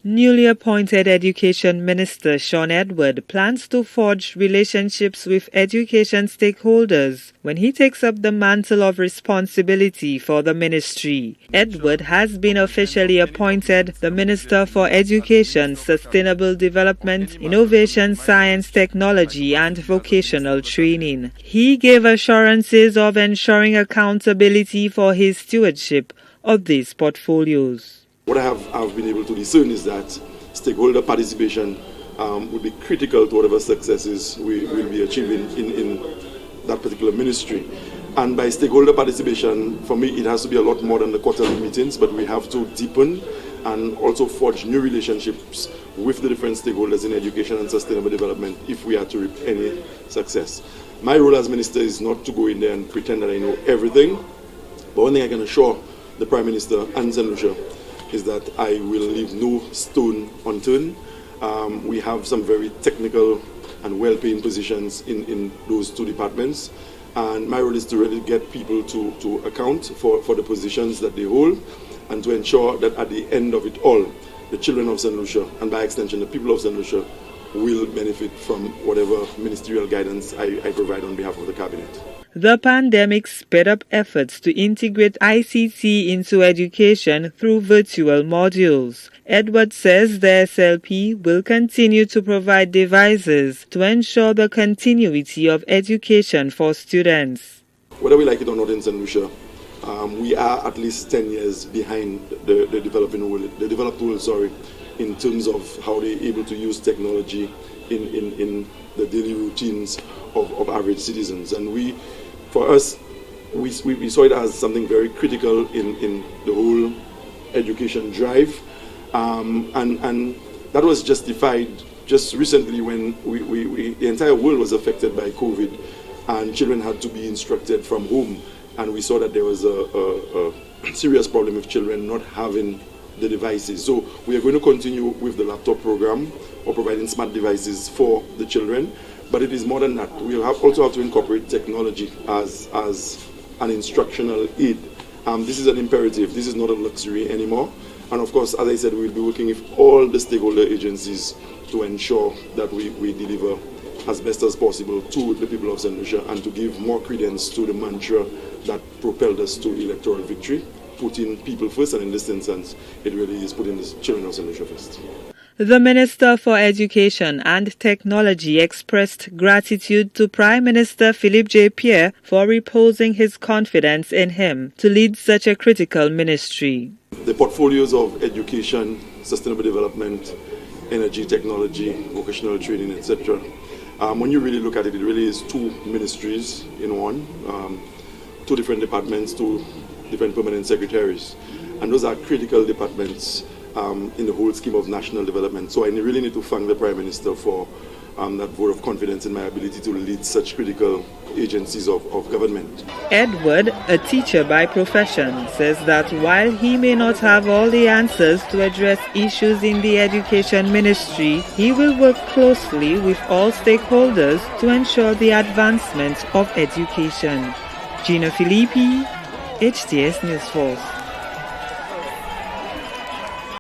Newly appointed Education Minister Shawn Edward plans to forge relationships with education stakeholders when he takes up the mantle of responsibility for the ministry. Edward has been officially appointed the Minister for Education, Sustainable Development, Innovation, Science, Technology and Vocational Training. He gave assurances of ensuring accountability for his stewardship of these portfolios. What I've been able to discern is that stakeholder participation would be critical to whatever successes we will be achieving in that particular ministry. And by stakeholder participation, for me, it has to be a lot more than the quarterly meetings, but we have to deepen and also forge new relationships with the different stakeholders in education and sustainable development if we are to reap any success. My role as minister is not to go in there and pretend that I know everything, but one thing I can assure the Prime Minister and St. Lucia is that I will leave no stone unturned. We have some very technical and well-paying positions in those two departments, and my role is to really get people to account for the positions that they hold and to ensure that at the end of it all, the children of St. Lucia, and by extension the people of St. Lucia, will benefit from whatever ministerial guidance I provide on behalf of the Cabinet. The pandemic sped up efforts to integrate ICT into education through virtual modules. Edward says the SLP will continue to provide devices to ensure the continuity of education for students. Whether we like it or not in St. Lucia, we are at least 10 years behind the developed world, in terms of how they're able to use technology in the daily routines of average citizens. And for us, we saw it as something very critical in the whole education drive. And that was justified just recently when the entire world was affected by COVID and children had to be instructed from home. And we saw that there was a serious problem with children not having the devices. So we are going to continue with the laptop program or providing smart devices for the children. But it is more than that. We also have to incorporate technology as an instructional aid. This is an imperative. This is not a luxury anymore. And of course, as I said, we'll be working with all the stakeholder agencies to ensure that we deliver as best as possible to the people of St. Lucia and to give more credence to the mantra that propelled us to electoral victory, putting people first, and in this instance, it really is putting the children of St. Lucia first. The Minister for Education and Technology expressed gratitude to Prime Minister Philippe J. Pierre for reposing his confidence in him to lead such a critical ministry. The portfolios of education, sustainable development, energy, technology, vocational training, etc. When you really look at it, it really is two ministries in one, two different departments, two different permanent secretaries. And those are critical departments in the whole scheme of national development. So I really need to thank the Prime Minister for that vote of confidence in my ability to lead such critical agencies of government. Edward, a teacher by profession, says that while he may not have all the answers to address issues in the education ministry, he will work closely with all stakeholders to ensure the advancement of education. Gina Filippi, HTS News Force.